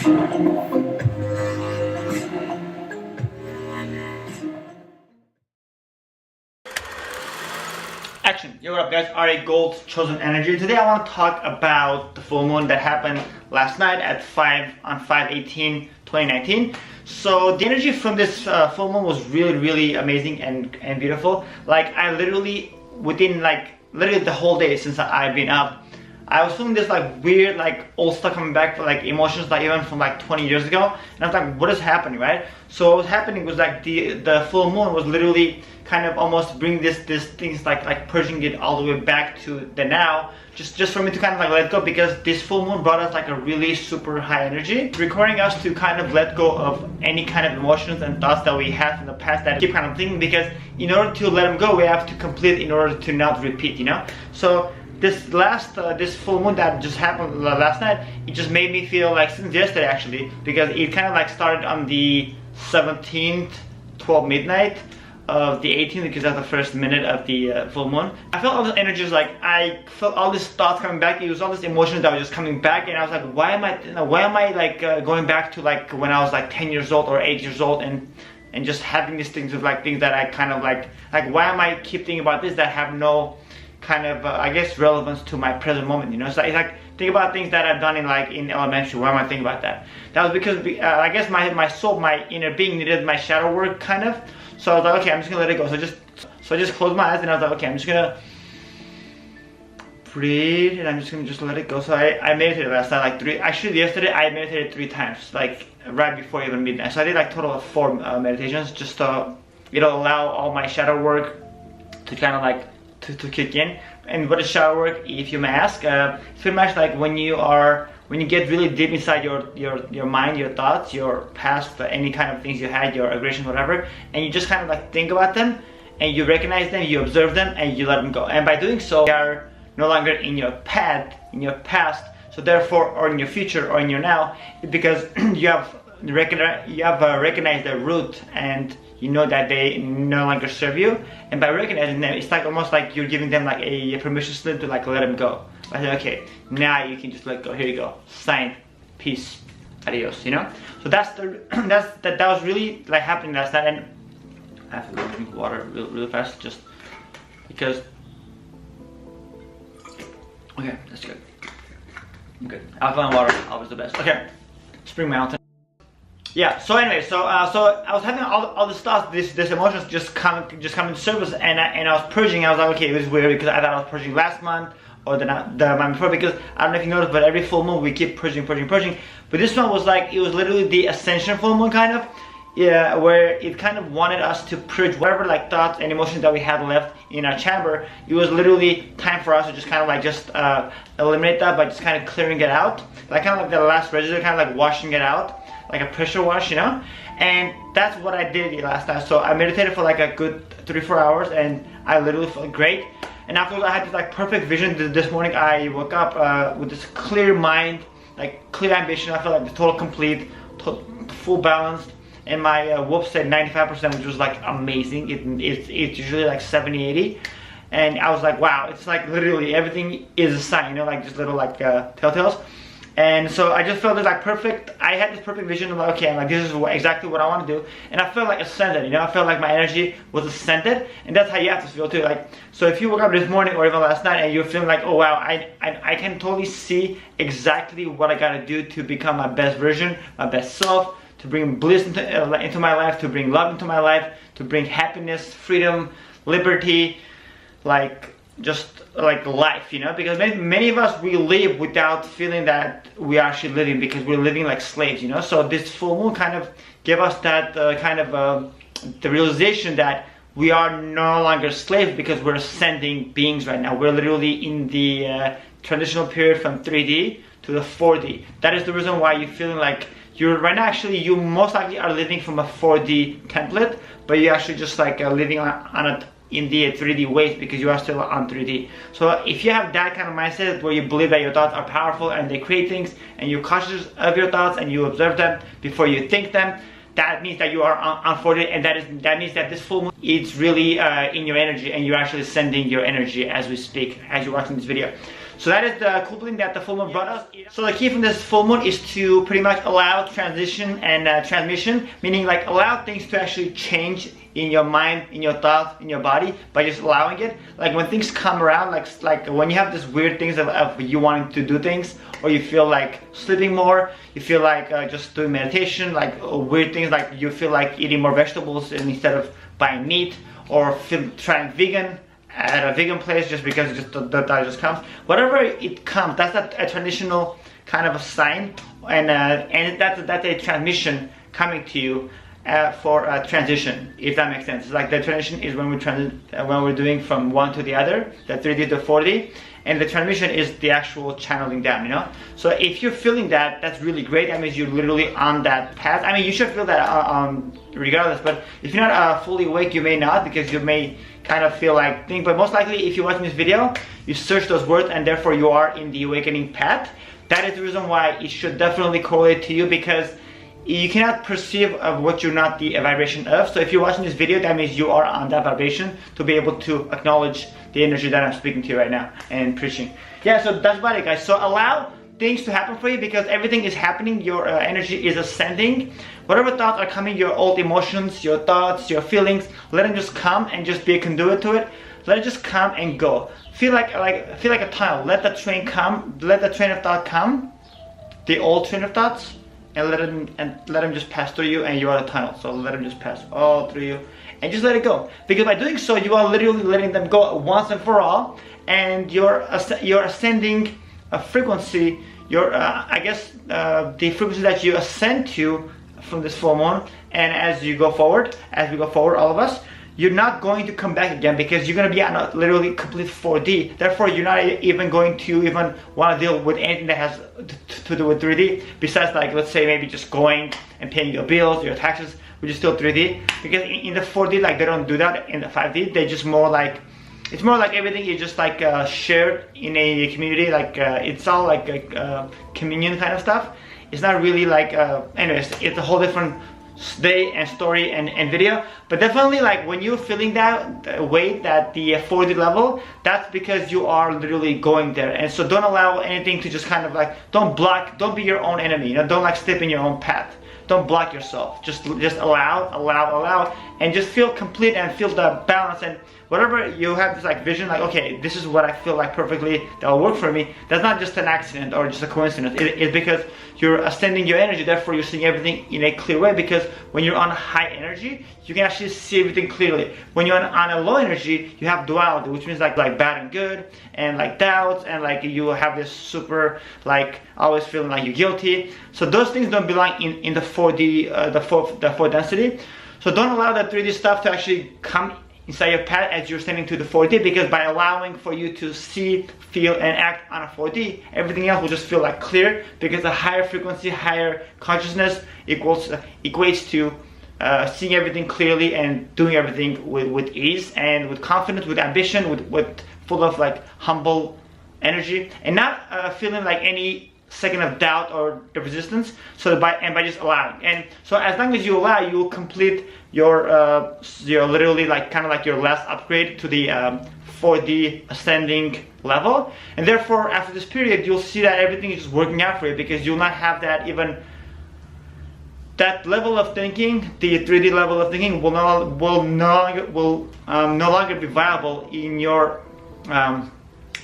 Action! Yo, what up guys, RA Gold's Chosen Energy. Today I want to talk about the full moon that happened last night at 5/18/2019. So the energy from this full moon was really amazing and beautiful. Like I literally, within like literally the whole day since I've been up, I was feeling this like weird like old stuff coming back for like emotions like even from like 20 years ago, and I was like, what is happening, right? So what was happening was like the full moon was literally kind of almost bring this things like purging it all the way back to the now, just for me to kind of like let go, because this full moon brought us like a really super high energy, requiring us to kind of let go of any kind of emotions and thoughts that we had in the past that keep kind of thinking, because in order to let them go we have to complete in order to not repeat, you know. So this full moon that just happened last night, it just made me feel like since yesterday actually, because it kind of like started on the 17th 12 midnight of the 18th, because that's the first minute of the full moon. I felt all this energies, like I felt all these thoughts coming back. It was all these emotions that were just coming back, and I was like, why am I like going back to like when I was like 10 years old or 8 years old and just having these things of like things that I kind of like why am I keep thinking about this that have no kind of I guess relevance to my present moment, you know. So it's like think about things that I've done in elementary. Why am I thinking about that? That was because I guess my soul, my inner being needed my shadow work kind of. So I was like, okay, I'm just gonna let it go. So I just closed my eyes and I was like, okay, I'm just gonna breathe and I'm just gonna let it go. So I meditated last night actually yesterday I meditated 3 times, like right before even midnight. So I did like total of 4 meditations, just it'll allow all my shadow work to kind of like to kick in. And what is shadow work, if you may ask? It's pretty much like when you get really deep inside your mind, your thoughts, your past, any kind of things you had, your aggression, whatever, and you just kind of like think about them and you recognize them, you observe them, and you let them go. And by doing so, they are no longer in your past, so therefore, or in your future, or in your now, because you have recognized their root, and you know that they no longer serve you. And by recognizing them, it's like almost like you're giving them like a permission slip to like let them go. I said, okay, now you can just let go. Here you go. Signed. Peace. Adios. You know. So that was really like happening last night, and I have to go drink water really fast, just because. Okay, that's good. I'm good. Alkaline water, always the best. Okay, Spring Mountain. Yeah. So anyway, so I was having all this thoughts, this emotions just come into service, and I was purging. I was like, okay, this is weird, because I thought I was purging last month or the month before, because I don't know if you noticed, but every full moon we keep purging. But this one was like, it was literally the Ascension full moon kind of, yeah, where it kind of wanted us to purge whatever like thoughts and emotions that we had left in our chamber. It was literally time for us to just kind of like eliminate that by just kind of clearing it out, like kind of like the last residue, kind of like washing it out, like a pressure wash, you know. And that's what I did last night. So I meditated for like a good 3-4 hours, and I literally felt great. And afterwards I had this like perfect vision. This morning I woke up with this clear mind, like clear ambition. I felt like the total complete, full balanced, and my whoop said 95%, which was like amazing. It's usually like 70-80, and I was like, wow, it's like literally everything is a sign, you know, like just little like telltales. And so I just felt this like perfect, I had this perfect vision of like, okay, I'm like, this is exactly what I want to do. And I felt like ascended, you know, I felt like my energy was ascended, and that's how you have to feel too. Like, so if you woke up this morning or even last night and you're feeling like, oh wow, I can totally see exactly what I gotta do to become my best version, my best self, to bring bliss into my life, to bring love into my life, to bring happiness, freedom, liberty, like just like life, you know. Because many of us, we live without feeling that we are actually living, because we're living like slaves, you know. So this full moon kind of gave us that the realization that we are no longer slaves, because we're ascending beings right now. We're literally in the transitional period from 3D to the 4D. That is the reason why you're feeling like you're right now, actually you most likely are living from a 4D template, but you're actually just like living in the 3D ways, because you are still on 3D. So if you have that kind of mindset where you believe that your thoughts are powerful and they create things, and you're cautious of your thoughts and you observe them before you think them, that means that you are on 4D, and that means that this full moon is really in your energy, and you're actually sending your energy as we speak, as you're watching this video. So that is the cool thing that the full moon brought us. So the key from this full moon is to pretty much allow transition and transmission, meaning like allow things to actually change in your mind, in your thoughts, in your body by just allowing it. Like when things come around, like when you have this weird things of you wanting to do things, or you feel like sleeping more, you feel like just doing meditation, like weird things, like you feel like eating more vegetables instead of buying meat, or trying vegan at a vegan place just because it just that just comes. Whatever it comes, that's a traditional kind of a sign, and that's a transmission coming to you for a transition, if that makes sense. Like the transition is when we're doing from one to the other, the 3D to 4D, and the transmission is the actual channeling down, you know. So if you're feeling that, that's really great. That means you're literally on that path. I mean, you should feel that regardless, but if you're not fully awake, you may not, because you may kind of feel like thing. But most likely, if you're watching this video, you search those words and therefore you are in the awakening path. That is the reason why it should definitely correlate to you, because you cannot perceive of what you're not the vibration of. So if you're watching this video, that means you are on that vibration to be able to acknowledge the energy that I'm speaking to you right now and preaching. Yeah, so that's about it, guys. So allow things to happen for you, because everything is happening. Your energy is ascending. Whatever thoughts are coming, your old emotions, your thoughts, your feelings, let them just come and just be a conduit to it. Let it just come and go. Feel like a tunnel. Let the train come. Let the train of thought come, the old train of thoughts, and let them just pass through you, and you are the tunnel. So let them just pass all through you, and just let it go. Because by doing so, you are literally letting them go once and for all, and you're ascending a frequency. The frequency that you ascend to from this full moon, and as we go forward, all of us, you're not going to come back again, because you're going to be on a literally complete 4D. Therefore, you're not even going to even want to deal with anything that has to do with 3D, besides, like, let's say maybe just going and paying your bills, your taxes, which is still 3D. Because in the 4D, like, they don't do that. In the 5D, they just more like, it's more like everything is just like shared in a community. Like it's all like a communion kind of stuff. It's not really like anyways, it's a whole different day and story and video. But definitely, like, when you're feeling that way, that the 4D level, that's because you are literally going there. And so don't allow anything to just kind of like, don't be your own enemy, you know. Don't like step in your own path. Don't block yourself. Just allow, and just feel complete and feel the balance. And whatever you have this like vision, like, okay, this is what I feel like perfectly, that will work for me. That's not just an accident or just a coincidence. It's because you're ascending your energy. Therefore, you're seeing everything in a clear way. Because when you're on high energy, you can actually see everything clearly. When you're on a low energy, you have duality, which means like bad and good, and like doubts, and like you have this super like always feeling like you're guilty. So those things don't belong in the 4D, the 4 density. So don't allow that 3D stuff to actually come inside your path as you're standing to the 4D, because by allowing for you to see, feel, and act on a 4D, everything else will just feel like clear, because a higher frequency, higher consciousness equates to seeing everything clearly and doing everything with ease and with confidence, with ambition, with full of like humble energy, and not feeling like any second of doubt or the resistance. So by just allowing, and so as long as you allow, you will complete your literally like kind of like your last upgrade to the 4D ascending level. And therefore, after this period, you'll see that everything is just working out for you, because you'll not have that that level of thinking, the 3D level of thinking will no longer be viable in your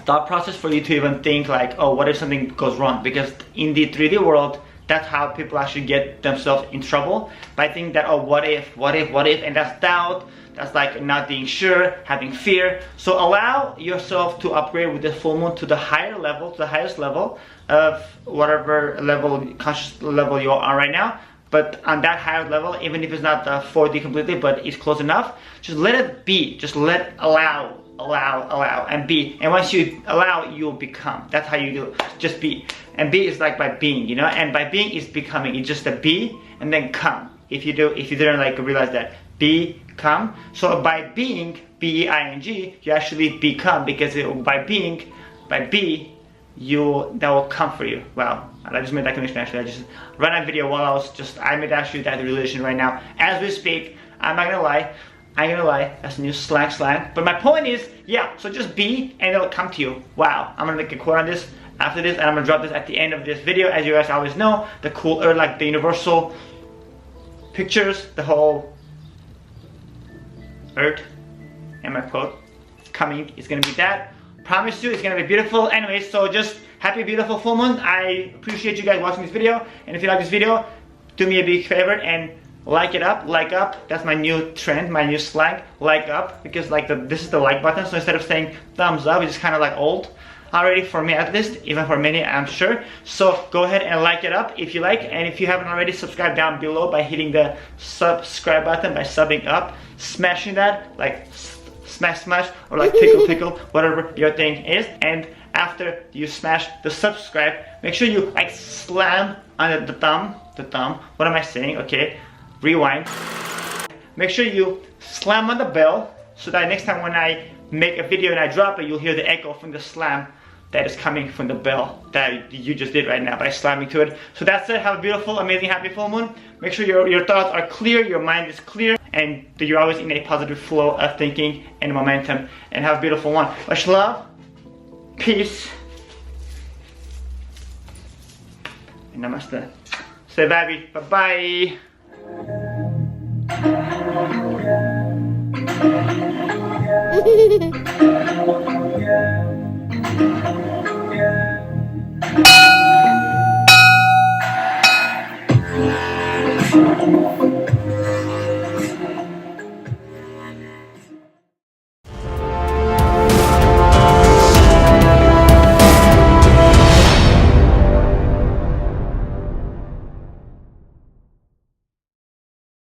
thought process for you to even think like, oh, what if something goes wrong? Because in the 3D world, that's how people actually get themselves in trouble, by thinking that, oh, what if, and that's doubt, that's like not being sure, having fear. So allow yourself to upgrade with the full moon to the higher level, to the highest level of whatever level, conscious level you are right now. But on that higher level, even if it's not the 4D completely, but it's close enough, just let it be. Just allow, and be. And once you allow, you'll become. That's how you do it. Just be. And be is like by being, you know. And by being is becoming. It's just a be and then come. If you didn't like realize that, be, come. So by being, B-E-I-N-G, you actually become, because by be, that will come for you. Wow, I just made that connection. Actually, I just ran a video while I made actually that realization right now as we speak. I'm not gonna lie, I ain't gonna lie, that's a new slang. But my point is, yeah, so just be and it'll come to you. Wow, I'm gonna make a quote on this after this, and I'm gonna drop this at the end of this video. As you guys always know, the cool, or like the universal pictures, the whole earth, and my quote coming is gonna be that. Promise you, it's gonna be beautiful. Anyways, so just happy beautiful full moon. I appreciate you guys watching this video, and if you like this video, do me a big favor and like it up, like up. That's my new trend, my new slang, like up, because like this is the like button. So instead of saying thumbs up, which is kind of like old already for me at least, even for many I'm sure. So go ahead and like it up if you like, and if you haven't already, subscribe down below by hitting the subscribe button, by subbing up, smashing that, like smash, or like tickle, whatever your thing is. And after you smash the subscribe, make sure you like slam on the thumb, what am I saying? Okay, rewind. Make sure you slam on the bell so that next time when I make a video and I drop it, you'll hear the echo from the slam that is coming from the bell that you just did right now by slamming to it. So that's it. Have a beautiful, amazing, happy full moon. Make sure your thoughts are clear, your mind is clear, and that you're always in a positive flow of thinking and momentum. And have a beautiful one. Much love, peace, and namaste. Say baby, bye-bye.